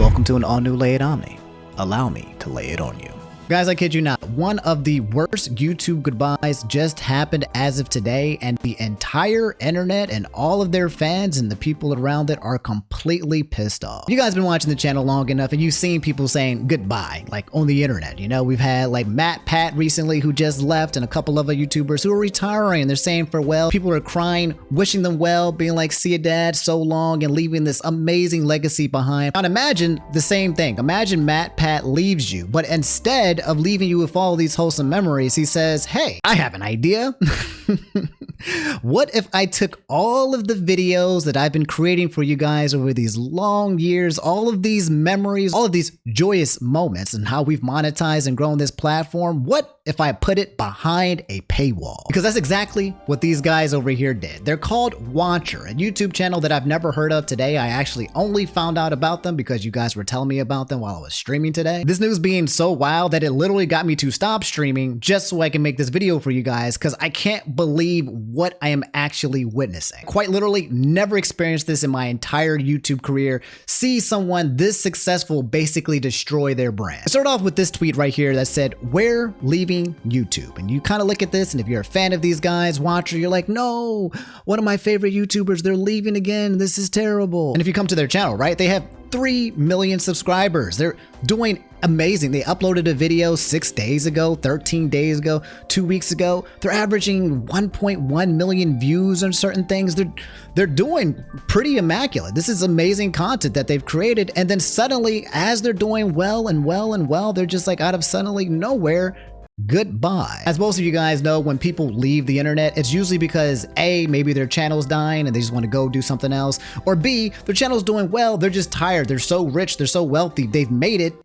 Welcome to an all-new Lay It Omni. Allow me to lay it on you. Guys, I kid you not, one of the worst YouTube goodbyes just happened as of today, and the entire internet and all of their fans and the people around it are completely pissed off. You guys been watching the channel long enough and you've seen people saying goodbye, like on the internet. You know, we've had like Pat recently who just left and a couple of other YouTubers who are retiring and they're saying farewell. People are crying, wishing them well, being like, see you dad, so long, and leaving this amazing legacy behind. Now imagine the same thing. Imagine Pat leaves you, but instead of leaving you with all these wholesome memories, he says, hey, I have an idea. What if I took all of the videos that I've been creating for you guys over these long years, all of these memories, all of these joyous moments and how we've monetized and grown this platform, what if I put it behind a paywall? Because that's exactly what these guys over here did. They're called Watcher, a YouTube channel that I've never heard of today. I actually only found out about them because you guys were telling me about them while I was streaming today. This news being so wild that it literally got me to stop streaming just so I can make this video for you guys, because I can't believe what I am actually witnessing. Quite literally never experienced this in my entire YouTube career. See someone this successful basically destroy their brand. I started off with this tweet right here that said, we're leaving YouTube. And you kind of look at this, and if you're a fan of these guys, Watcher, you're like, no, one of my favorite YouTubers, they're leaving again. This is terrible. And if you come to their channel, right, they have 3 million subscribers. They're doing amazing. They uploaded a video 6 days ago, 13 days ago, 2 weeks ago. They're averaging 1.1 million views on certain things. They're doing pretty immaculate. This is amazing content that they've created. And then suddenly, as they're doing well and well and well, they're just like out of suddenly nowhere, goodbye. As most of you guys know, when people leave the internet, it's usually because A, maybe their channel's dying and they just want to go do something else, or B, their channel's doing well, they're just tired, they're so rich, they're so wealthy, they've made it.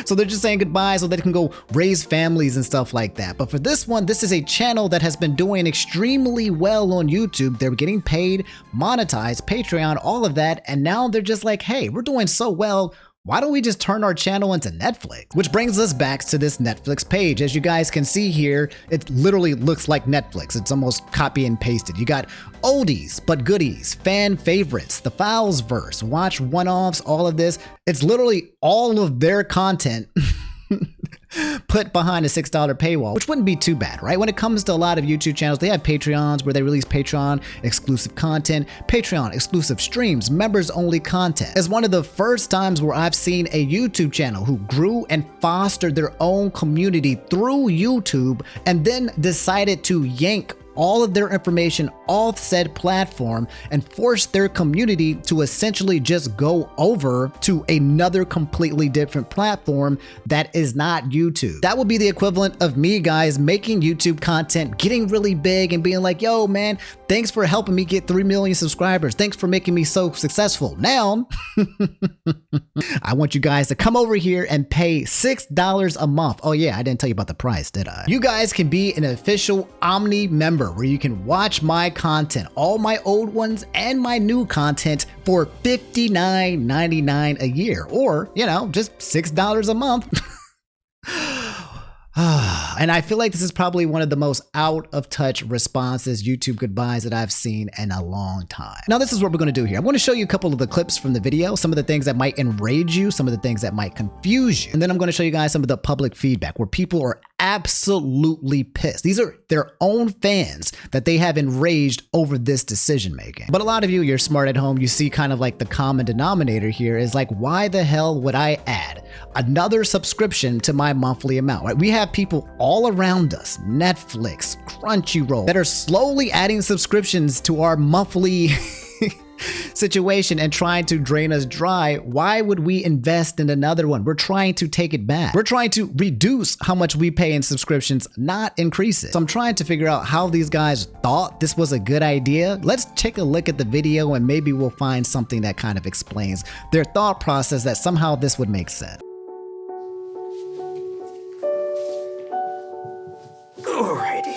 So they're just saying goodbye so they can go raise families and stuff like that. But for this one, this is a channel that has been doing extremely well on YouTube. They're getting paid, monetized, Patreon, all of that. And now they're just like, hey, we're doing so well, why don't we just turn our channel into Netflix? Which brings us back to this Netflix page. As you guys can see here, it literally looks like Netflix. It's almost copy and pasted. You got oldies but goodies, fan favorites, the Files verse, watch one-offs, all of this. It's literally all of their content put behind a $6 paywall, which wouldn't be too bad, right? When it comes to a lot of YouTube channels, they have Patreons where they release Patreon exclusive content, Patreon exclusive streams, members only content. It's one of the first times where I've seen a YouTube channel who grew and fostered their own community through YouTube and then decided to yank all of their information off said platform and force their community to essentially just go over to another completely different platform that is not YouTube. That would be the equivalent of me, guys, making YouTube content, getting really big and being like, yo, man, thanks for helping me get 3 million subscribers. Thanks for making me so successful. Now, I want you guys to come over here and pay $6 a month. Oh yeah, I didn't tell you about the price, did I? You guys can be an official Omni member where you can watch my content, all my old ones and my new content for $59.99 a year, or, you know, just $6 a month. And I feel like this is probably one of the most out of touch responses, YouTube goodbyes that I've seen in a long time. Now, this is what we're going to do here. I'm going to show you a couple of the clips from the video, some of the things that might enrage you, some of the things that might confuse you. And then I'm going to show you guys some of the public feedback where people are absolutely pissed. These are their own fans that they have enraged over this decision making. But a lot of you, you're smart at home. You see kind of like the common denominator here is like, why the hell would I add another subscription to my monthly amount? Right? We have people all around us, Netflix, Crunchyroll, that are slowly adding subscriptions to our monthly situation and trying to drain us dry. Why would we invest in another one? We're trying to take it back. We're trying to reduce how much we pay in subscriptions, not increase it. So I'm trying to figure out how these guys thought this was a good idea. Let's take a look at the video and maybe we'll find something that kind of explains their thought process that somehow this would make sense. Alrighty.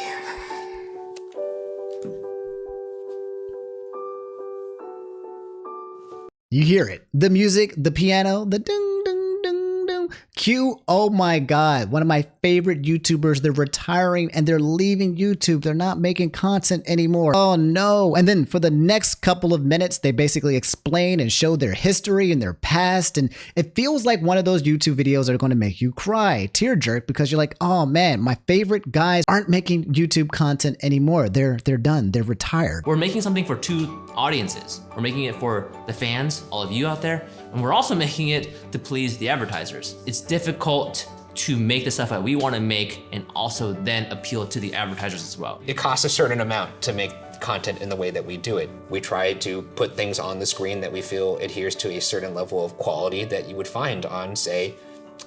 You hear it. The music, the piano, the ding, ding, ding, ding. Q, oh my God, one of my favorite YouTubers, they're retiring and they're leaving YouTube. They're not making content anymore. Oh no. And then for the next couple of minutes, they basically explain and show their history and their past. And it feels like one of those YouTube videos that are going to make you cry, tear jerk, because you're like, oh man, my favorite guys aren't making YouTube content anymore. They're done. They're retired. We're making something for two audiences. We're making it for the fans, all of you out there, and we're also making it to please the advertisers. It's difficult to make the stuff that we want to make and also then appeal to the advertisers as well. It costs a certain amount to make content in the way that we do it. We try to put things on the screen that we feel adheres to a certain level of quality that you would find on, say,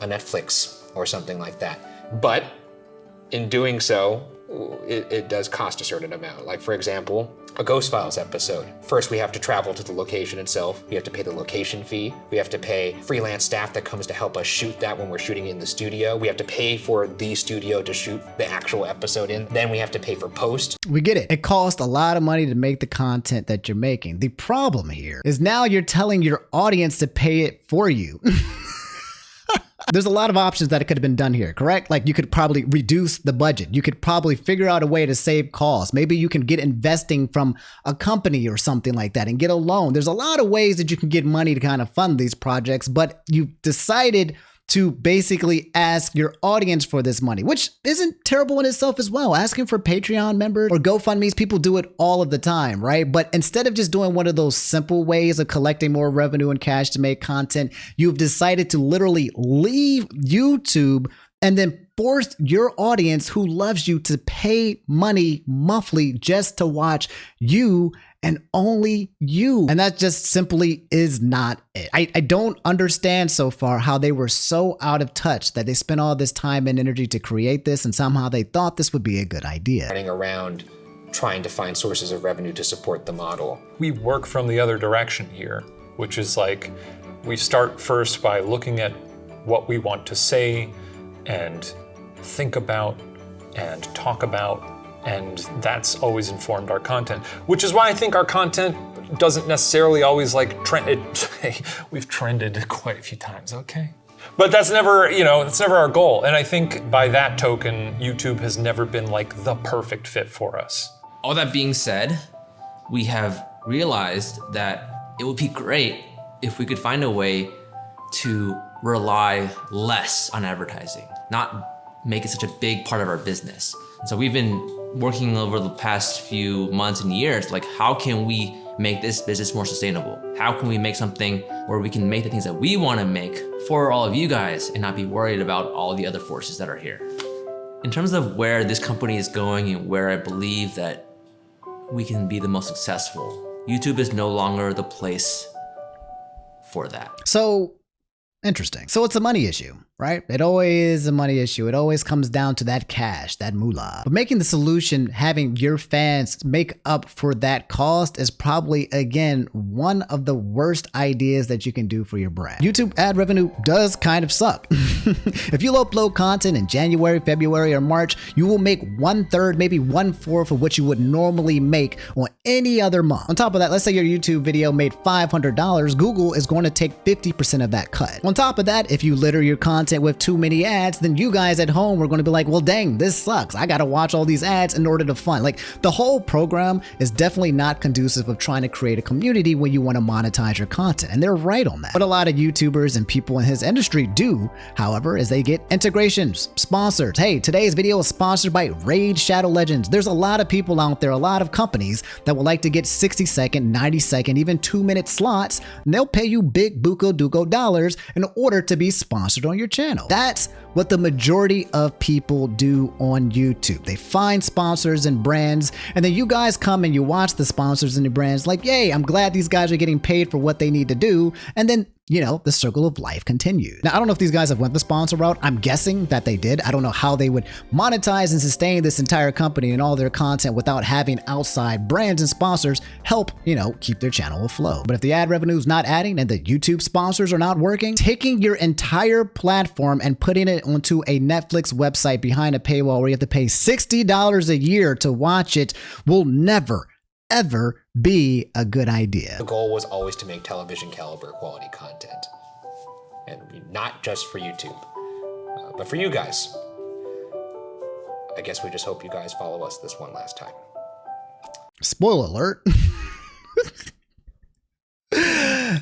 a Netflix or something like that. But in doing so, it does cost a certain amount. Like, for example, a Ghost Files episode. First, we have to travel to the location itself. We have to pay the location fee. We have to pay freelance staff that comes to help us shoot that when we're shooting in the studio. We have to pay for the studio to shoot the actual episode in. Then we have to pay for post. We get it. It costs a lot of money to make the content that you're making. The problem here is now you're telling your audience to pay it for you. There's a lot of options that it could have been done here, correct? Like you could probably reduce the budget. You could probably figure out a way to save costs. Maybe you can get investing from a company or something like that and get a loan. There's a lot of ways that you can get money to kind of fund these projects, but you decided to basically ask your audience for this money, which isn't terrible in itself as well. Asking for Patreon members or GoFundMe's, people do it all of the time, right? But instead of just doing one of those simple ways of collecting more revenue and cash to make content, you've decided to literally leave YouTube and then force your audience who loves you to pay money monthly just to watch you and only you. And that just simply is not it. I don't understand so far how they were so out of touch that they spent all this time and energy to create this and somehow they thought this would be a good idea. Running around trying to find sources of revenue to support the model. We work from the other direction here, which is like we start first by looking at what we want to say and think about and talk about, and that's always informed our content, which is why I think our content doesn't necessarily always like trend. We've trended quite a few times, okay? But that's never, that's never our goal. And I think by that token, YouTube has never been like the perfect fit for us. All that being said, we have realized that it would be great if we could find a way to rely less on advertising, not make it such a big part of our business. So we've been working over the past few months and years, like how can we make this business more sustainable? How can we make something where we can make the things that we want to make for all of you guys and not be worried about all the other forces that are here? In terms of where this company is going and where I believe that we can be the most successful, YouTube is no longer the place for that. So interesting. So it's a money issue, right? It always is a money issue. It always comes down to that cash, that moolah. But making the solution, having your fans make up for that cost is probably, again, one of the worst ideas that you can do for your brand. YouTube ad revenue does kind of suck. If you upload content in January, February, or March, you will make 1/3, maybe 1/4 of what you would normally make on any other month. On top of that, let's say your YouTube video made $500, Google is going to take 50% of that cut. On top of that, if you litter your content with too many ads, then you guys at home are going to be like, well, dang, this sucks. I got to watch all these ads in order to fund. Like, the whole program is definitely not conducive of trying to create a community when you want to monetize your content. And they're right on that. What a lot of YouTubers and people in his industry do, however, is they get integrations, sponsors. Hey, today's video is sponsored by Raid Shadow Legends. There's a lot of people out there, a lot of companies that would like to get 60-second, 90-second, even 2-minute slots, and they'll pay you big buco duco dollars in order to be sponsored on your channel. That's what the majority of people do on YouTube. They find sponsors and brands, and then you guys come and you watch the sponsors and the brands like, yay, I'm glad these guys are getting paid for what they need to do. And then, the circle of life continues. Now, I don't know if these guys have went the sponsor route. I'm guessing that they did. I don't know how they would monetize and sustain this entire company and all their content without having outside brands and sponsors help, keep their channel afloat. But if the ad revenue is not adding and the YouTube sponsors are not working, taking your entire platform and putting it onto a Netflix website behind a paywall where you have to pay $60 a year to watch it will never, ever be a good idea. The goal was always to make television caliber quality content, and not just for YouTube. But for you guys, I guess we just hope you guys follow us this one last time. Spoiler alert.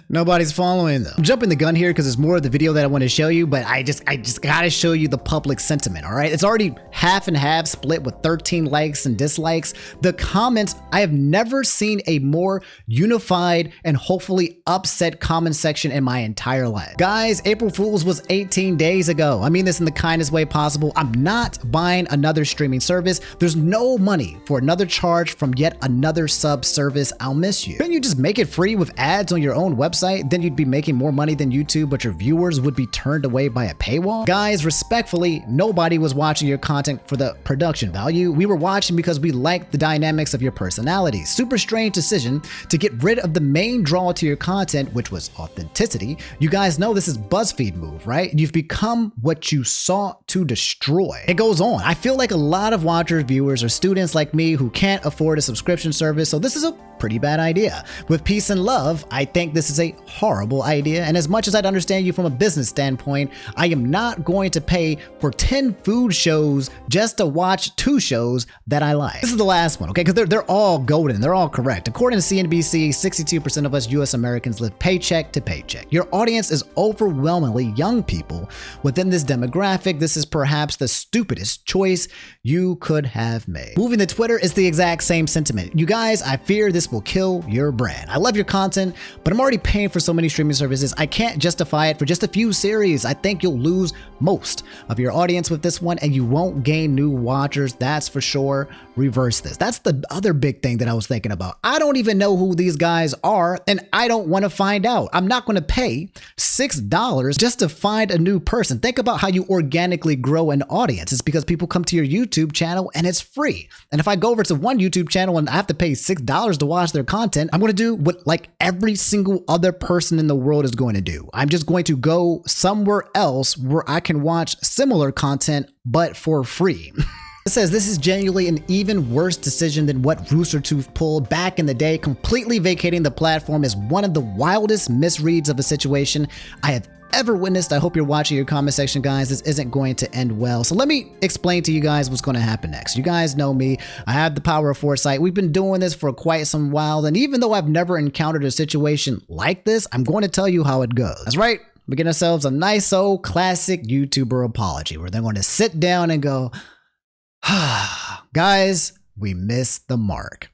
Nobody's following though. I'm jumping the gun here because there's more of the video that I want to show you, but I just gotta show you the public sentiment, all right? It's already half and half split with 13 likes and dislikes. The comments, I have never seen a more unified and hopefully upset comment section in my entire life. Guys, April Fool's was 18 days ago. I mean this in the kindest way possible. I'm not buying another streaming service. There's no money for another charge from yet another sub service. I'll miss you. Couldn't you just make it free with ads on your own website? Then you'd be making more money than YouTube, but your viewers would be turned away by a paywall? Guys, respectfully, nobody was watching your content for the production value. We were watching because we liked the dynamics of your personality. Super strange decision to get rid of the main draw to your content, which was authenticity. You guys know this is BuzzFeed move, right? You've become what you sought to destroy. It goes on. I feel like a lot of watchers, viewers, are students like me who can't afford a subscription service, so this is a pretty bad idea. With peace and love, I think this is a horrible idea, and as much as I'd understand you from a business standpoint, I am not going to pay for 10 food shows just to watch 2 shows that I like. This is the last one, okay? Because they're all golden, they're all correct. According to CNBC, 62% of us US Americans live paycheck to paycheck. Your audience is overwhelmingly young people. Within this demographic, this is perhaps the stupidest choice you could have made. Moving to Twitter is the exact same sentiment. You guys, I fear this will kill your brand. I love your content, but I'm already paying for so many streaming services. I can't justify it for just a few series. I think you'll lose most of your audience with this one, and you won't gain new watchers. That's for sure. Reverse this. That's the other big thing that I was thinking about. I don't even know who these guys are, and I don't want to find out. I'm not going to pay $6 just to find a new person. Think about how you organically grow an audience. It's because people come to your YouTube channel and it's free. And if I go over to one YouTube channel and I have to pay $6 to watch their content, I'm going to do what like every single other person in the world is going to do. I'm just going to go somewhere else where I can watch similar content, but for free. It says this is genuinely an even worse decision than what Rooster Tooth pulled back in the day. Completely vacating the platform is one of the wildest misreads of a situation I have ever witnessed. I hope you're watching your comment section, guys. This isn't going to end well. So let me explain to you guys what's going to happen next. You guys know me. I have the power of foresight. We've been doing this for quite some while. And even though I've never encountered a situation like this, I'm going to tell you how it goes. That's right. We get ourselves a nice old classic YouTuber apology where they're going to sit down and go, guys, we missed the mark.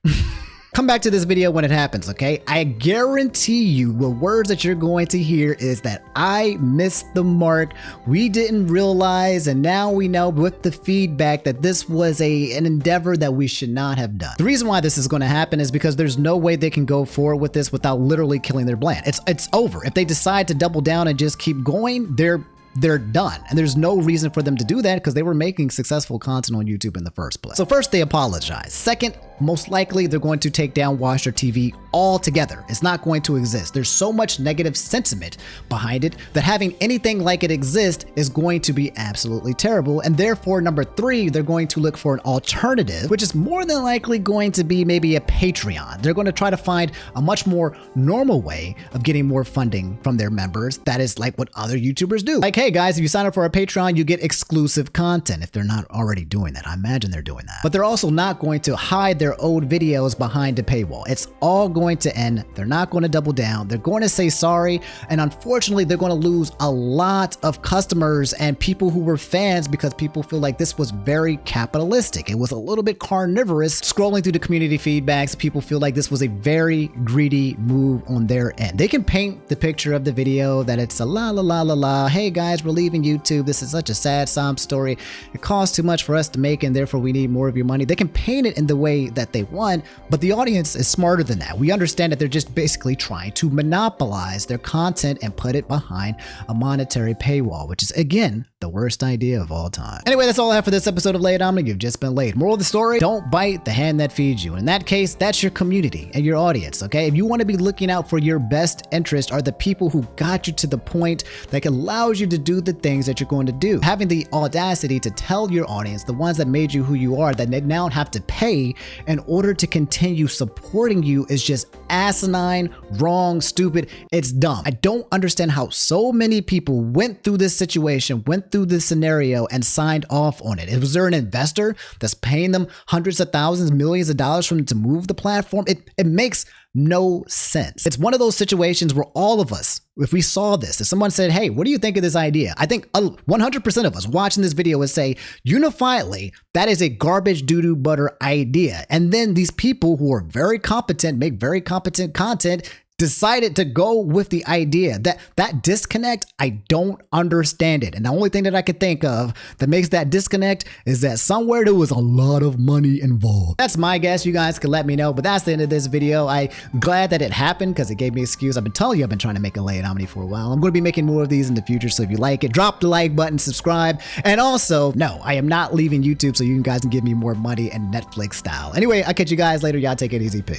Come back to this video when it happens, okay? I guarantee you the words that you're going to hear is that I missed the mark. We didn't realize, and now we know with the feedback that this was an endeavor that we should not have done. The reason why this is going to happen is because there's no way they can go forward with this without literally killing their brand. It's over. If they decide to double down and just keep going, they're done. And there's no reason for them to do that because they were making successful content on YouTube in the first place. So first, they apologize. Second, most likely they're going to take down Watch Their TV altogether. It's not going to exist. There's so much negative sentiment behind it that having anything like it exist is going to be absolutely terrible. And therefore, number 3, they're going to look for an alternative, which is more than likely going to be maybe a Patreon. They're going to try to find a much more normal way of getting more funding from their members. That is like what other YouTubers do. Like, hey guys, if you sign up for a Patreon, you get exclusive content. If they're not already doing that, I imagine they're doing that. But they're also not going to hide their old videos behind a paywall. It's all going to end. They're not going to double down. They're going to say sorry. And unfortunately, they're going to lose a lot of customers and people who were fans because people feel like this was very capitalistic. It was a little bit carnivorous. Scrolling through the community feedbacks, people feel like this was a very greedy move on their end. They can paint the picture of the video that it's a la la la la la. Hey guys, we're leaving YouTube. This is such a sad sob story. It costs too much for us to make and therefore we need more of your money. They can paint it in the way that they want, but the audience is smarter than that. We understand that they're just basically trying to monopolize their content and put it behind a monetary paywall, which is again the worst idea of all time. Anyway, that's all I have for this episode of Late Omni. You've just been late. Moral of the story, don't bite the hand that feeds you. And in that case, that's your community and your audience, okay? If you want to be looking out for your best interest are the people who got you to the point that allows you to do the things that you're going to do. Having the audacity to tell your audience, the ones that made you who you are, that they now have to pay in order to continue supporting you is just asinine, wrong, stupid. It's dumb. I don't understand how so many people went through this situation, went went through this scenario and signed off on it? Was there an investor that's paying them hundreds of thousands, millions of dollars for them to move the platform? It makes no sense. It's one of those situations where all of us, if we saw this, if someone said, hey, what do you think of this idea? I think 100% of us watching this video would say unifiedly, that is a garbage doo-doo butter idea. And then these people who are very competent, make very competent content, decided to go with the idea. That disconnect, I don't understand it. And the only thing that I could think of that makes that disconnect is that somewhere there was a lot of money involved. That's my guess. You guys can let me know, but that's the end of this video. I'm glad that it happened because it gave me an excuse. I've been telling you I've been trying to make a Lay It Omni for a while. I'm going to be making more of these in the future, so if you like it, drop the like button, subscribe, and also, no, I am not leaving YouTube so you guys can give me more money and Netflix style. Anyway, I'll catch you guys later. Y'all take it easy. Peace.